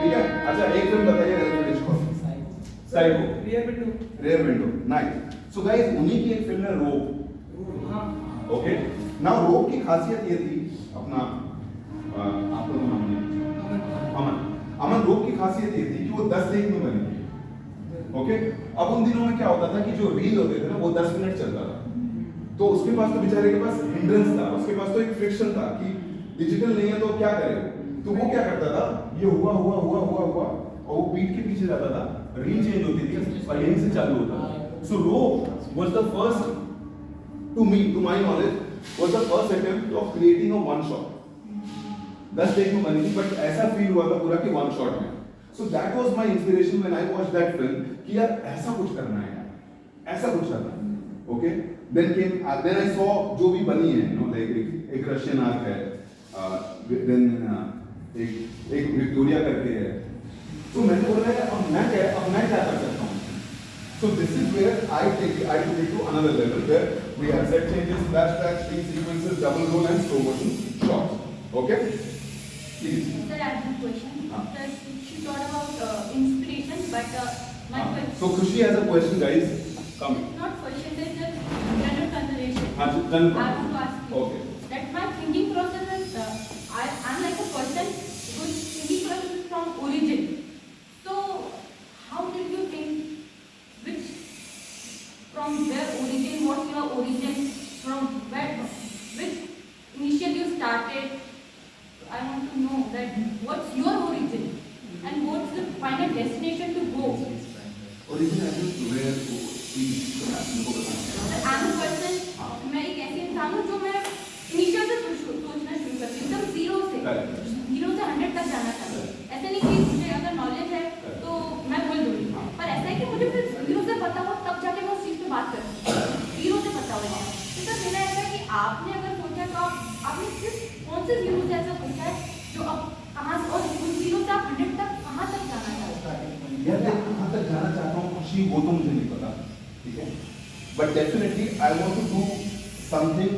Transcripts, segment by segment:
ठीक है। अच्छा एक फिल्म बताइए रेलवे फिनिश को। Psycho. Rear window nice. So guys उन्हीं की एक फिल्म है रोप। ओके नाउ रोप की खासियत ये थी अपना आपको तो नाम नहीं अमन रोप की खासियत ये थी कि वो 10 टेक में बनी थी। ओके अब उन दिनों में क्या होता था कि जो रील होते थे ना वो 10 मिनट चलता था, तो उसके पास तो बेचारे के पास हिंड्रेंस था, उसके पास तो एक फ्रिक्शन था कि डिजिटल नहीं है तो क्या करे। तो वो क्या करता था, ये हुआ हुआ हुआ हुआ हुआ और वो बीट के पीछे जाता था, रील चेंज होती थी और यहीं से चालू होता था। So Rope was the first to my knowledge was the first attempt of creating a one shot. 10 take में बनी थी बट ऐसा फील हुआ था पूरा कि वन शॉट में। So that was my inspiration when I watched that film कि यार ऐसा कुछ करना है यार, ऐसा कुछ करना है। ओके देन आई सॉ जो भी बनी है, यू नो लाइक एक रशियन आर्क है, देन एक विक्टोरिया करके है। तो मैंने बोला अब मैं क्या कर सकता हूँ। So this is where I took it to another level where we have set changes, flashbacks, stream sequences, double roll and slow motion shots. Okay? Please. Sir, I have a question. Sir, she talked about inspiration, but my question. So Khushi has a question, guys. Come. Not question, it's just general consideration. हाँ I want done. to ask you. Okay. That my thinking process is, I'm like a person whose thinking process is from origin. So, how did you think? From where origin, what's your origin, from where, which initially you started. I want to know that what's your origin and what's the final destination to go. Origin I think where I'm a person, मैं एक ऐसी इंसान हूँ जो मैं initial से सोचना शुरू करती हूँ, एकदम जीरो से 100 तक जाना चाहती हूँ। ऐसा नहीं कि मुझे अगर नॉलेज है तो मैं बोल दूँगी, पर ऐसा है कि मुझे फिर जीरो से पता हो तब जाके मैं उस चीज़ पे बात करूँ, जीरो से पता हो। तो सर मेरा ऐसा है कि आपने अगर सोचा तो आपने कौन से जीरो से ऐसा सोचा है जो अब कहाँ से, और उस जीरो से आप 100 तक कहाँ तक जाना चाहते हैं? यार मैं कहाँ तक जाना चाहता हूँ खुशी वो तो मुझे नहीं पता, ठीक है, but definitely I want to do something,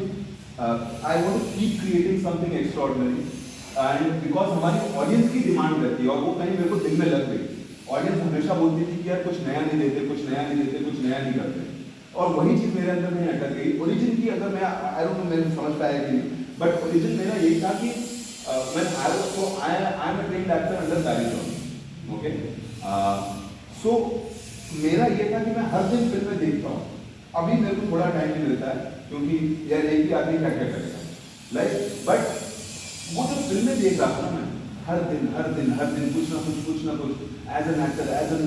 I want to keep creating something extraordinary and because हमारी ऑडियंस की डिमांड रहती है और वो कहीं मेरे को दिल में लग गई। ऑडियंस हमेशा बोलती थी कि यार कुछ नया नहीं देते, कुछ नया नहीं देते, कुछ नया नहीं करते, और वही चीज़ मेरे अंदर में अटक गई। ओरिजिन की अगर मैं आई डोंट नो मेरे समझ पाया कि नहीं, बट ओरिजिन मेरा यही था कि I am a trained actor under barrister. Okay so मेरा ये था कि मैं हर दिन फिल्में देखता हूँ। अभी मेरे को थोड़ा टाइम नहीं मिलता है क्योंकि यार एक ही आदमी क्या क्या करेगा, लाइक बट वो जो फिल्में देख रहा था मैं हर दिन कुछ ना कुछ as an actor, as an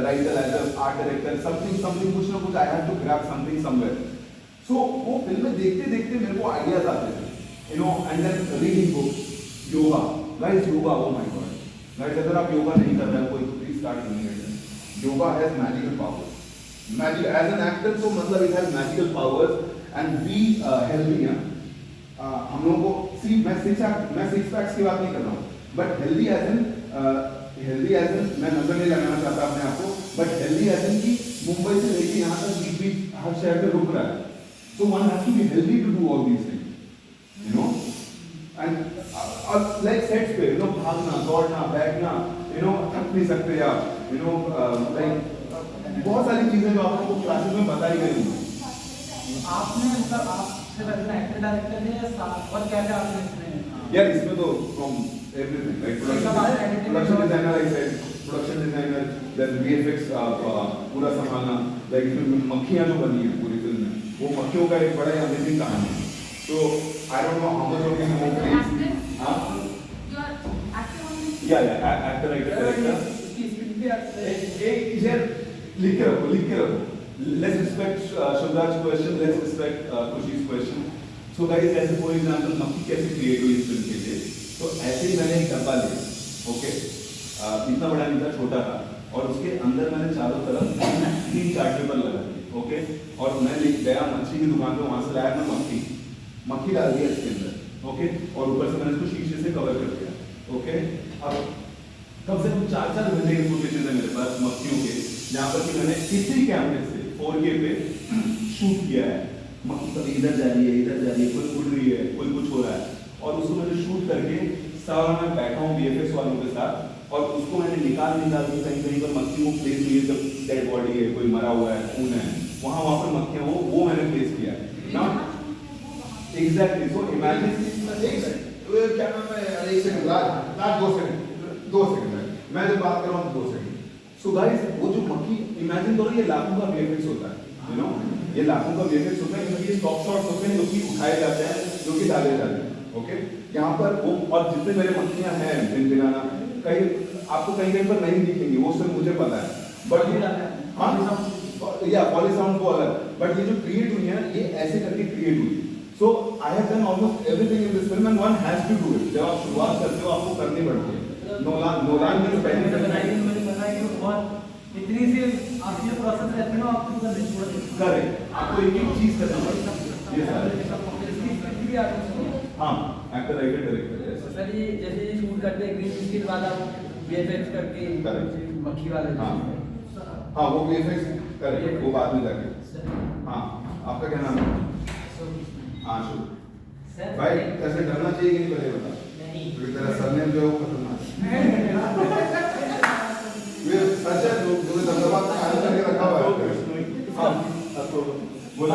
writer, as an art director, something कुछ ना कुछ I have to grab something somewhere. So वो फिल्में देखते देखते मेरे को आइडियाज आते थे, you know, and then reading books, yoga, guys yoga, oh my god guys, अगर आप योगा नहीं कर रहे हो कोई तो please start doing it. Yoga has magical powers, magic as an actor तो मतलब it has magical powers and be healthy है। हम लोगों को मैं सिक्स पैक्स की बात नहीं कर रहा हूँ, बट हेल्दी एज एन मैं नजर नहीं लगाना चाहता अपने आप को, बट हेल्दी एज एन की मुंबई से लेके यहाँ तक बीच हर शहर में रुक रहा है, so one has to be healthy to do all these things, you know, and like sets पे, you know, भागना, दौड़ना, बैठना, you know, थक नहीं सकते आप, you know, like बहुत सारी चीजें जो आपको क्लासेस में बताई गई हैं। आपने मतलब आपसे पहले एक्टर डायरेक्टर थे या और क्या क्या आपने इसमें? यार इसमें तो from everything, like production designer, I said production designer, then VFX पूरा संभालना, लाइक इसमें मक्खियां जो बनी है पूरी फिल्म में, वो मक्खियों का एक बड़ा अमेजिंग कहानी है। तो I don't know how much of you know please हां या एक्टर डायरेक्टर इसकी स्क्रिप्ट भी एक यार लिख के रखो। Let's respect Shubhraj's question. Let's respect Khushi's question. So guys, ऐसे for example मक्खी कैसे create हुई इस फिल्म के लिए? तो ऐसे ही मैंने एक डब्बा लिया, ओके, इतना बड़ा नहीं था, छोटा था, और उसके अंदर मैंने चारों तरफ 3 चार्ट पेपर लगा दिए, ओके, और मैं ले गया मच्छी की दुकान पे, वहां से लाया मैं मक्खी डाल दिया इसके अंदर, ओके, और ऊपर से मैंने इसको शीशे से कवर कर दिया, ओके। अब कम से कम 4 घंटे के फुटेज है मेरे पास मक्खियों के, जहाँ पर कि मैंने इसी कैमरे से 4K पे शूट किया है। मक्खी कभी इधर जा रही है, कोई उड़ रही है, कोई कुछ हो रहा है, और उसको मैंने शूट करके साल मैं बैठा हूँ VFX वालों के साथ और उसको मैंने निकाल के कहीं पर मक्खी को प्लेस की जब डेड बॉडी है, कोई मरा हुआ है, खून है, वहाँ पर मक्खियाँ हो, वो मैंने प्लेस किया ना एग्जैक्टली। सो इमेजिन क्या नाम है, अरे एक सेकंड लास्ट 2 सेकंड मैं जब बात कर रहा हूँ 2 सेकंड। सो गाइस वो जो मक्खी इमेजिन करो, ये लाखों का VFX होता है, यू नो, ये लाखों का VFX होता है क्योंकि ये स्टॉप शॉट्स होते हैं जो कि उठाए जाते हैं, जो कि डाले जाते हैं। ओके, यहाँ पर वो और जितने मेरे मक्खियाँ हैं भिनभिनाना कहीं आपको कहीं पर नहीं दिखेंगी, वो सिर्फ मुझे पता है, बट ये हाँ या पॉली साउंड को अलग, बट ये जो क्रिएट हुई है ये ऐसे करके क्रिएट हुई। So I have done almost everything in this film and one has to do it. जब आप शुरुआत करते हो आपको करनी पड़ती है। नोलान की जो पहली इतनी सी आपकी जो प्रोसेस रहती है ना, आपको करनी पड़ती है। करेक्ट, आपको एक एक चीज करना पड़ता है। ये सारा हाँ, एक्टर राइटर डायरेक्टर। सर ये जैसे ये शूट करते हैं ग्रीन स्क्रीन वाला VFX करके मक्खी वाला हाँ वो VFX करेक्ट, वो बाद में जाके। हाँ आपका क्या नाम है? हाँ शुभ भाई, ऐसे डरना चाहिए कि नहीं पहले बता, क्योंकि तेरा सरनेम जो है वो खतरनाक है। ये सच है, तूने धन्यवाद कायम करके रखा हुआ है। हाँ तो बोला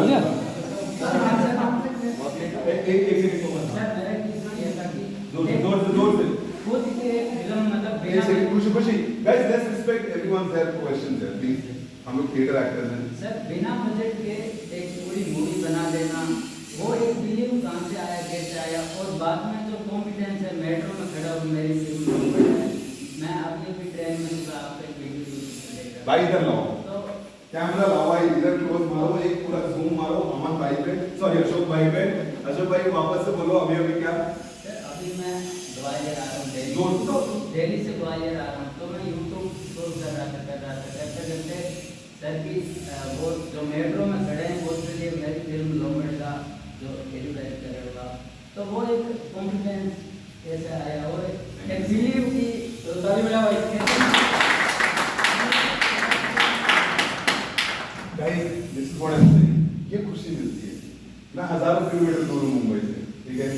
एक सेकंड को बता। सर मेरा क्वेश्चन ये था कि जोर से वो दिखे फिल्म मतलब एक second Khushi guys, let's respect everyone their questions है प्लीज। हम लोग थिएटर एक्टर्स हैं सर, बिना बजट के एक पूरी मूवी बना देना, वो एक बिलीव कहाँ से आया, कैसे आया, और बाद में जो कॉन्फिडेंस है मेट्रो में खड़ा हूँ मेरी फिल्म मैं अभी भी ट्रेन में था, आपका वीडियो भाई इधर लाओ, तो कैमरा लाओ भाई, इधर क्लोज मारो, एक पूरा जूम मारो अमन भाई पे, सॉरी अशोक भाई पे। अशोक भाई वापस से बोलो अभी क्या। सर अभी मैं ग्वालियर आ रहा हूँ, दिल्ली से ग्वालियर आ रहा हूँ, तो मैं यूट्यूब शोर कर रहा था करते करते सर की वो जो मेट्रो में खड़े हैं वो उसके लिए मेरी फिल्म लोमेट का जो एडवर्टाइज करेगा, तो वो एक कॉन्फिडेंस कैसे आया और एक बिलीव की ताली बजाओ। Guys this is what I am saying, ये खुशी मिलती है। मैं हजारों किलोमीटर दूर हूं मुंबई से, ठीक है।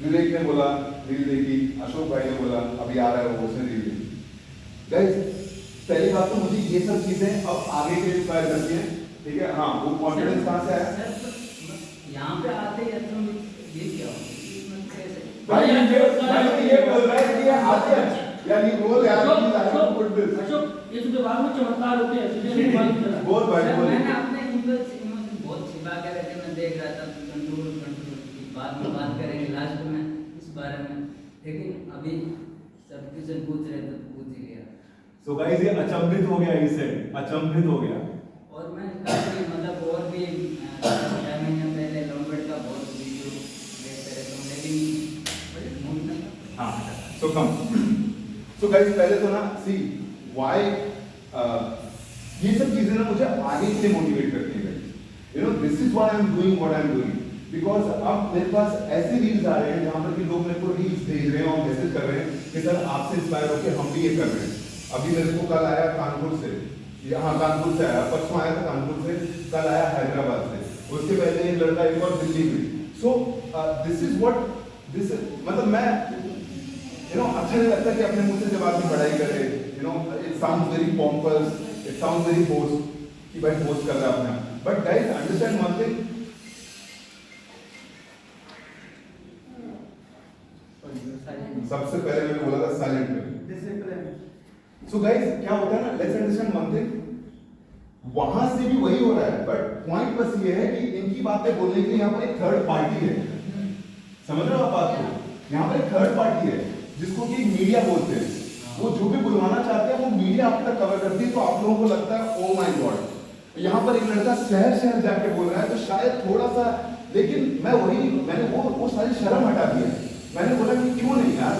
विवेक ने बोला रील देखी, अशोक भाई ने बोला अभी आ रहा है वो, उसने रील देखी। गाइस पहली बात तो मुझे ये सब चीजें अब आगे के लिए इंस्पायर करती हैं, ठीक है। हाँ वो कॉन्फिडेंस कहाँ से आया? यहाँ पे आते ही तुम ये क्या भाई ये बोल रहा है कि ये आते हैं यानी बोल यार please I have to put this. Ashok ये सुबह बाद में चमत्कार होते हैं, तुझे नहीं मालूम चला। बोल भाई बोल। मैंने अपने इमोशन बहुत छिपा के रखे, मैं देख रहा था कंट्रोल की बाद में बात करेंगे लास्ट में इस बारे में, लेकिन अभी सब क्वेश्चन पूछ रहे थे तो पूछ ही लिया। सो गाइस ये अचंभित हो गया, इसे अचंभित हो गया। और मैं काफी मतलब और भी 6 महीने पहले लॉन्गबर्ड का बहुत वीडियो देखते रहता हूँ, लेकिन हाँ सो कम सो गाइस पहले तो ना सी व्हाई ये सब चीजें ना मुझे आगे के लिए मोटिवेट करती हैं। You know this is why I am doing what I am doing, because अब मेरे पास ऐसे रील्स आ रहे हैं जहां पर कि लोग मेरे को रील्स भेज रहे हैं और मैसेज कर रहे हैं कि सर आपसे इंस्पायर होकर हम भी ये कर रहे हैं। अभी मेरे को कल आया कानपुर से, यहाँ कानपुर से आया, परसों आया था कानपुर से, कल आया हैदराबाद से, उसके पहले एक लड़का एक और दिल्ली में। So this is what this मतलब मैं यू नो अच्छा नहीं लगता कि अपने मुंह से जब आदमी पढ़ाई करे, you know it sounds very pompous, it sounds very boast कि भाई बोस्ट कर रहा है अपने आप। But guys understand one thing, सबसे पहले मैंने बोला था साइलेंट में। सो गाइस क्या होता है ना, लेट्स अंडरस्टैंड वन थिंग, वहां से भी वही हो रहा है, बट पॉइंट बस ये है कि इनकी बातें बोलने के लिए यहाँ पर एक थर्ड पार्टी है। समझ रहे हो आप बात को? यहाँ पर एक थर्ड पार्टी है जिसको कि मीडिया बोलते हैं। वो जो भी बुलवाना चाहते हैं वो मीडिया आप तक कवर करती है, तो आप लोगों को लगता है ओ माय गॉड यहाँ पर एक लड़का शहर शहर जाके बोल रहा है, तो शायद थोड़ा सा, लेकिन मैं वही मैंने वो सारी शर्म हटा दी है। मैंने बोला कि क्यों नहीं यार,